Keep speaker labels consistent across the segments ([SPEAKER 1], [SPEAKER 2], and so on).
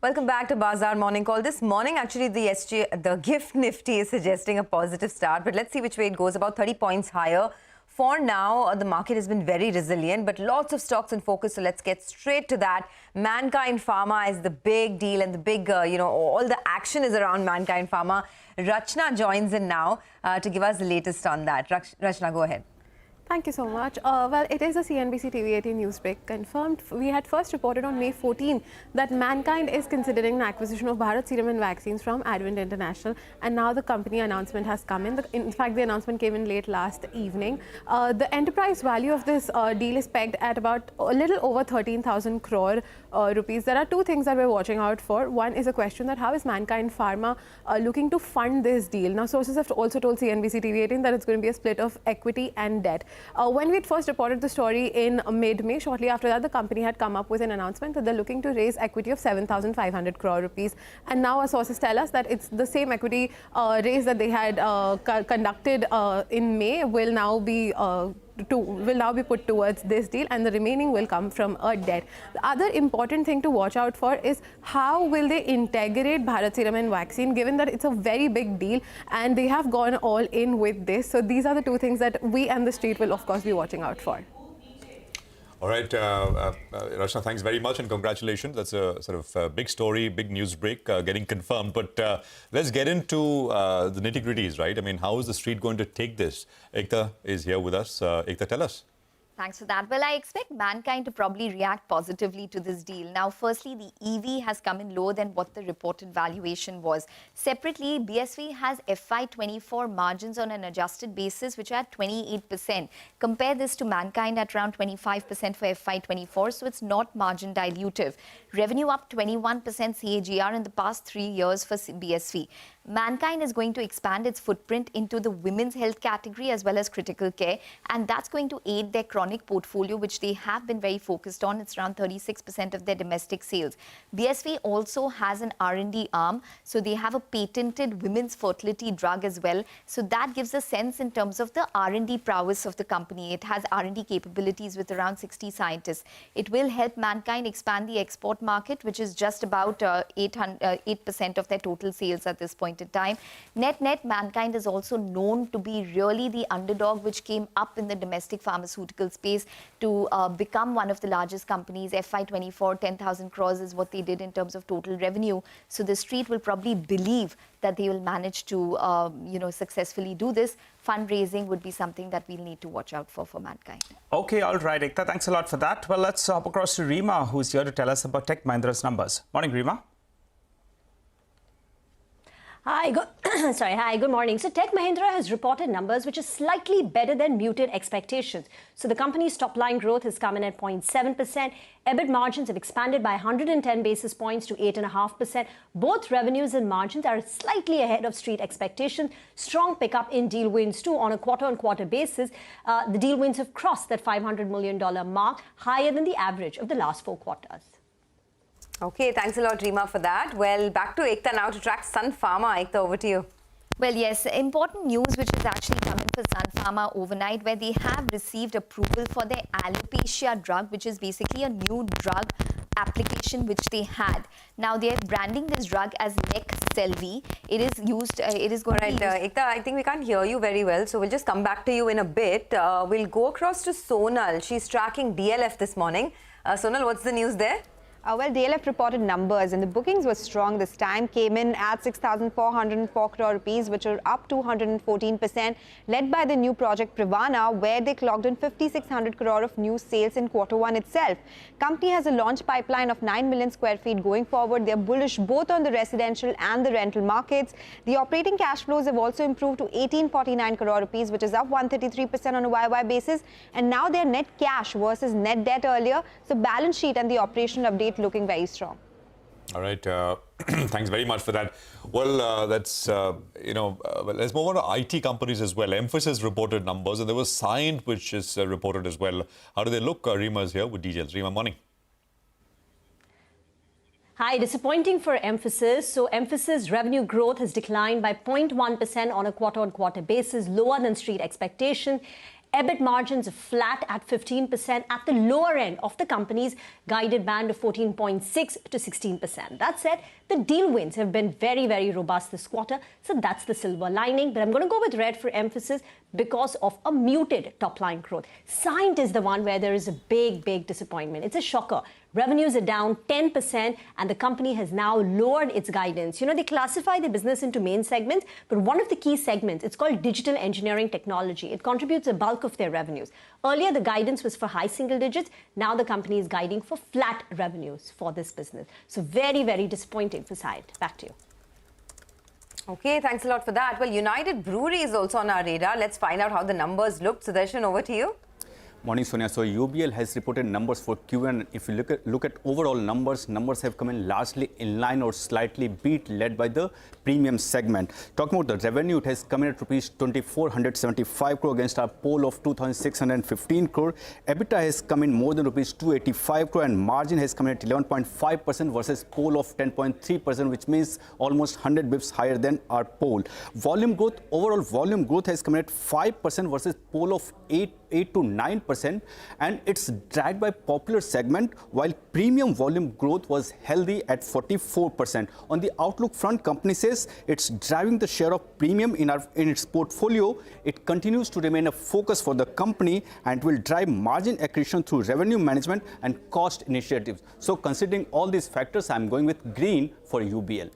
[SPEAKER 1] Welcome back to Bazaar Morning Call. This morning, actually, the GIFT Nifty is suggesting a positive start, but let's see which way it goes. About 30 points higher. For now, the market has been very resilient, but lots of stocks in focus. So let's get straight to that. Mankind Pharma is the big deal, and the big, all the action is around Mankind Pharma. Rachna joins in now to give us the latest on that. Rachna, go ahead.
[SPEAKER 2] Thank you so much. Well, it is a CNBC-TV18 news break confirmed. We had first reported on May 14 that Mankind is considering an acquisition of Bharat Serum and Vaccines from Advent International, and now the company announcement has come in. In fact, the announcement came in late last evening. The enterprise value of this deal is pegged at about a little over 13,000 crore rupees. There are two things that we're watching out for. One is a question that how is Mankind Pharma looking to fund this deal? Now, sources have also told CNBC-TV18 that it's going to be a split of equity and debt. When we had first reported the story in mid-May, shortly after that, the company had come up with an announcement that they're looking to raise equity of 7,500 crore rupees. And now our sources tell us that it's the same equity raise that they had conducted in May will now be put towards this deal, and the remaining will come from a debt. The other important thing to watch out for is how will they integrate Bharat Serum and Vaccine, given that it's a very big deal and they have gone all in with this. So these are the two things that we and the street will of course be watching out for.
[SPEAKER 3] All right, Rachna, thanks very much and congratulations. That's a sort of big story, big news break getting confirmed. But let's get into the nitty-gritties, right? I mean, how is the street going to take this? Ekta is here with us. Ekta, tell us.
[SPEAKER 4] Thanks for that. Well, I expect Mankind to probably react positively to this deal. Now, firstly, the EV has come in lower than what the reported valuation was. Separately, BSV has FY24 margins on an adjusted basis, which are at 28%. Compare this to Mankind at around 25% for FY24, so it's not margin dilutive. Revenue up 21% CAGR in the past 3 years for BSV. Mankind is going to expand its footprint into the women's health category as well as critical care, and that's going to aid their chronic portfolio, which they have been very focused on. It's around 36% of their domestic sales. BSV also has an R&D arm, so they have a patented women's fertility drug as well. So that gives a sense in terms of the R&D prowess of the company. It has R&D capabilities with around 60 scientists. It will help Mankind expand the export market, which is just about 8% of their total sales at this point in time. Net, Mankind is also known to be really the underdog which came up in the domestic pharmaceutical space to become one of the largest companies. FY24, 10,000 crores is what they did in terms of total revenue. So the street will probably believe that they will manage to, successfully do this. Fundraising would be something that we'll need to watch out for Mankind.
[SPEAKER 5] Okay, all right, Ekta, thanks a lot for that. Well, let's hop across to Reema, who's here to tell us about Tech Mahindra's numbers. Morning, Reema.
[SPEAKER 6] Hi, good morning. So Tech Mahindra has reported numbers which are slightly better than muted expectations. So the company's top line growth has come in at 0.7%. EBIT margins have expanded by 110 basis points to 8.5%. Both revenues and margins are slightly ahead of street expectations. Strong pickup in deal wins too on a quarter-on-quarter basis. The deal wins have crossed that $500 million mark, higher than the average of the last 4 quarters.
[SPEAKER 1] Okay, thanks a lot, Reema, for that. Well, back to Ekta now to track Sun Pharma. Ekta, over to you.
[SPEAKER 4] Well, yes, important news which has actually come in for Sun Pharma overnight, where they have received approval for their alopecia drug, which is basically a new drug application which they had. Now they are branding this drug as Leqselvi. It is used, it is going to be used.
[SPEAKER 1] Ekta, I think we can't hear you very well, so we'll just come back to you in a bit. We'll go across to Sonal. She's tracking DLF this morning. Sonal, what's the news there?
[SPEAKER 7] Well, DLF reported numbers and the bookings were strong this time, came in at 6,404 crore rupees, which are up 214%, led by the new project Privana, where they clocked in 5,600 crore of new sales in Q1 itself. Company has a launch pipeline of 9 million square feet going forward. They're bullish both on the residential and the rental markets. The operating cash flows have also improved to 1,849 crore rupees, which is up 133% on a YY basis. And now their net cash versus net debt earlier. So balance sheet and the operational update looking very strong.
[SPEAKER 3] All right. Thanks very much for that. Well, let's move on to IT companies as well. Mphasis reported numbers, and there was Cyient which is reported as well. How do they look? Reema is here with details. Reema, morning.
[SPEAKER 6] Hi, disappointing for Mphasis. So Mphasis revenue growth has declined by 0.1% on a quarter-on-quarter basis, lower than street expectation. EBIT margins are flat at 15% at the lower end of the company's guided band of 14.6 to 16%. That said, the deal wins have been very, very robust this quarter, so that's the silver lining. But I'm going to go with red for Mphasis because of a muted top-line growth. Cyient is the one where there is a big disappointment. It's a shocker. Revenues are down 10% and the company has now lowered its guidance. You know, they classify the business into main segments, but one of the key segments, it's called digital engineering technology. It contributes a bulk of their revenues. Earlier, the guidance was for high single digits. Now the company is guiding for flat revenues for this business. So very, very disappointing for Cyient. Back to you.
[SPEAKER 1] Okay, thanks a lot for that. Well, United Brewery is also on our radar. Let's find out how the numbers look. Sudarshan, over to you.
[SPEAKER 8] Morning, Sonia. So UBL has reported numbers for Q1. If you look at overall numbers have come in largely in line or slightly beat, led by the premium segment. Talking about the revenue, it has come in at rupees 2,475 crore against our poll of 2,615 crore. EBITDA has come in more than rupees 285 crore, and margin has come in at 11.5% versus poll of 10.3%, which means almost 100 bips higher than our poll. Volume growth, overall volume growth has come in at 5% versus poll of 8 to 9%, and it's dragged by popular segment, while premium volume growth was healthy at 44%. On the outlook front, company says it's driving the share of premium in its portfolio. It continues to remain a focus for the company and will drive margin accretion through revenue management and cost initiatives. So considering all these factors, I'm going with green for UBL.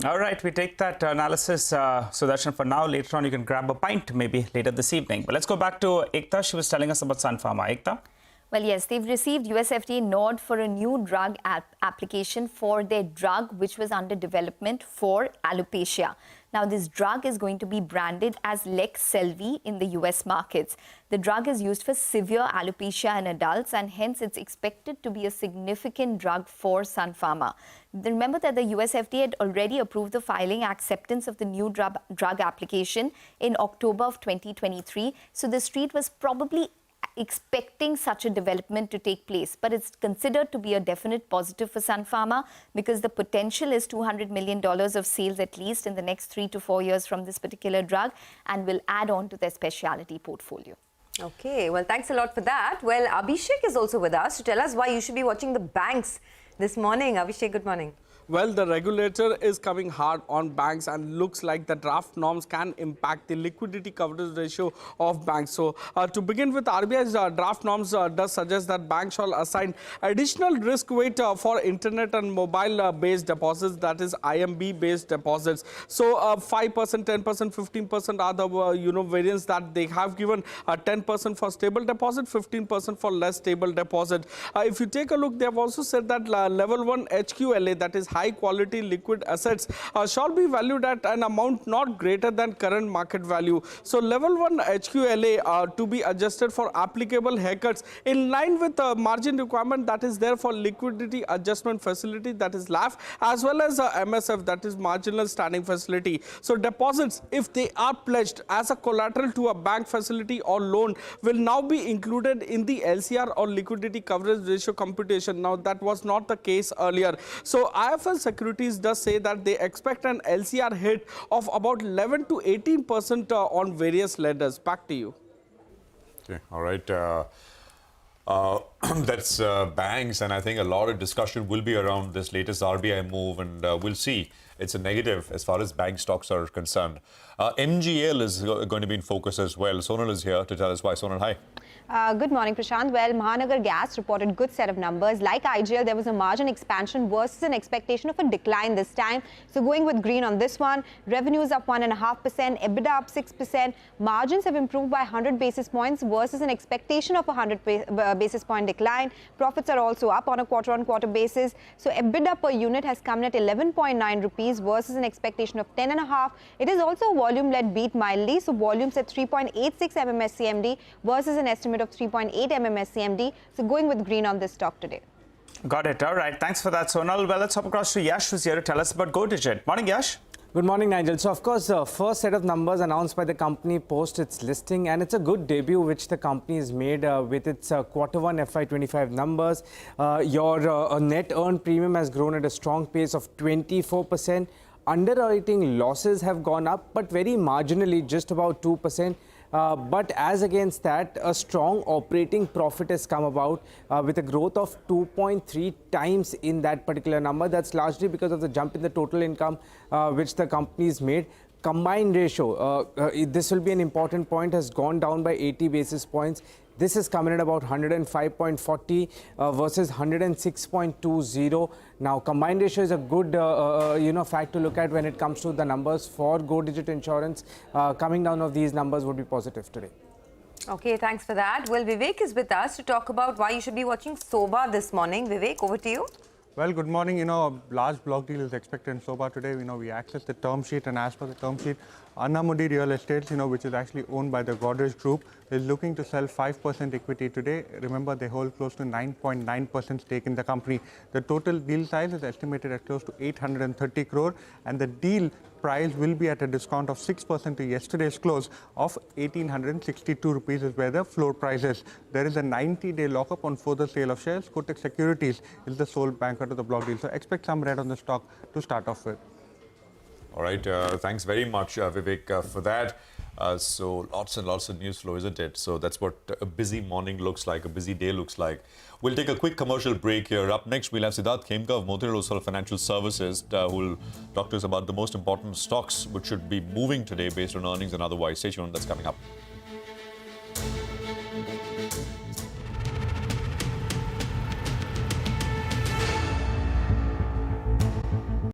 [SPEAKER 5] All right, we take that analysis, Sudarshan, for now. Later on, you can grab a pint, maybe later this evening. But let's go back to Ekta. She was telling us about Sun Pharma. Ekta?
[SPEAKER 4] Well, yes, they've received US FDA nod for a new drug application for their drug, which was under development for alopecia. Now, this drug is going to be branded as Leqselvi in the US markets. The drug is used for severe alopecia in adults, and hence it's expected to be a significant drug for Sun Pharma. Remember that the US FDA had already approved the filing acceptance of the new drug application in October of 2023. So the street was probably expecting such a development to take place, but it's considered to be a definite positive for Sun Pharma because the potential is $200 million of sales at least in the next 3 to 4 years from this particular drug, and will add on to their specialty portfolio.
[SPEAKER 1] Okay, well, thanks a lot for that. Well, Abhishek is also with us to tell us why you should be watching the banks this morning. Abhishek, good morning.
[SPEAKER 9] Well, the regulator is coming hard on banks, and looks like the draft norms can impact the liquidity coverage ratio of banks. So, to begin with, RBI's draft norms does suggest that banks shall assign additional risk weight for internet and mobile-based deposits, that is IMB-based deposits. So, 5%, 10%, 15% are the variants that they have given. 10% for stable deposit, 15% for less stable deposit. If you take a look, they have also said that level 1 HQLA, that is high quality liquid assets, shall be valued at an amount not greater than current market value. So level 1 HQLA to be adjusted for applicable haircuts in line with the margin requirement that is there for liquidity adjustment facility, that is LAF, as well as MSF, that is marginal standing facility. So deposits, if they are pledged as a collateral to a bank facility or loan, will now be included in the LCR or liquidity coverage ratio computation. Now that was not the case earlier. So IFL Securities does say that they expect an LCR hit of about 11 to 18% on various lenders. Back to you.
[SPEAKER 3] Okay, all right. That's banks, and I think a lot of discussion will be around this latest RBI move, and we'll see. It's a negative as far as bank stocks are concerned. MGL is going to be in focus as well. Sonal is here to tell us why. Sonal, hi.
[SPEAKER 7] Good morning, Prashant. Well, Mahanagar Gas reported good set of numbers. Like IGL, there was a margin expansion versus an expectation of a decline this time. So going with green on this one. Revenues up 1.5%, EBITDA up 6%. Margins have improved by 100 basis points versus an expectation of a 100 basis point decline. Profits are also up on a quarter-on-quarter basis. So EBITDA per unit has come in at 11.9 rupees versus an expectation of 10.5. It is also a volume-led beat mildly. So volumes at 3.86 MMSCMD versus an estimate of 3.8 MMSCMD. So going with green on this stock today.
[SPEAKER 5] Got it. All right. Thanks for that, Sonal. Well, let's hop across to Yash, who's here to tell us about GoDigit. Morning, Yash.
[SPEAKER 10] Good morning, Nigel. So, of course, the first set of numbers announced by the company post its listing, and it's a good debut which the company has made with its Q1 FY25 numbers. Your net earned premium has grown at a strong pace of 24%. Underwriting losses have gone up, but very marginally, just about 2%. But as against that, a strong operating profit has come about with a growth of 2.3 times in that particular number. That's largely because of the jump in the total income which the company's made. Combined ratio, this will be an important point, has gone down by 80 basis points. This is coming at about 105.40 versus 106.20. Now, combined ratio is a good, fact to look at when it comes to the numbers for Go Digit Insurance. Coming down of these numbers would be positive today.
[SPEAKER 1] Okay, thanks for that. Well, Vivek is with us to talk about why you should be watching Soba this morning. Vivek, over to you.
[SPEAKER 11] Well, good morning. A large block deal is expected in Soba today. We access the term sheet, and as per the term sheet, Annamudi Real Estates, which is actually owned by the Godrej Group, is looking to sell 5% equity today. Remember, they hold close to 9.9% stake in the company. The total deal size is estimated at close to 830 crore, and the deal price will be at a discount of 6% to yesterday's close of 1,862 rupees is where the floor price is. There is a 90-day lockup on further sale of shares. Kotak Securities is the sole banker to the block deal. So expect some red on the stock to start off with.
[SPEAKER 3] All right, thanks very much, Vivek, for that. So lots and lots of news flow, isn't it? So that's what a busy morning looks like, a busy day looks like. We'll take a quick commercial break here. Up next, we'll have Siddharth Khemka of Motilal Oswal Financial Services, who will talk to us about the most important stocks which should be moving today based on earnings and otherwise. Stay tuned, that's coming up.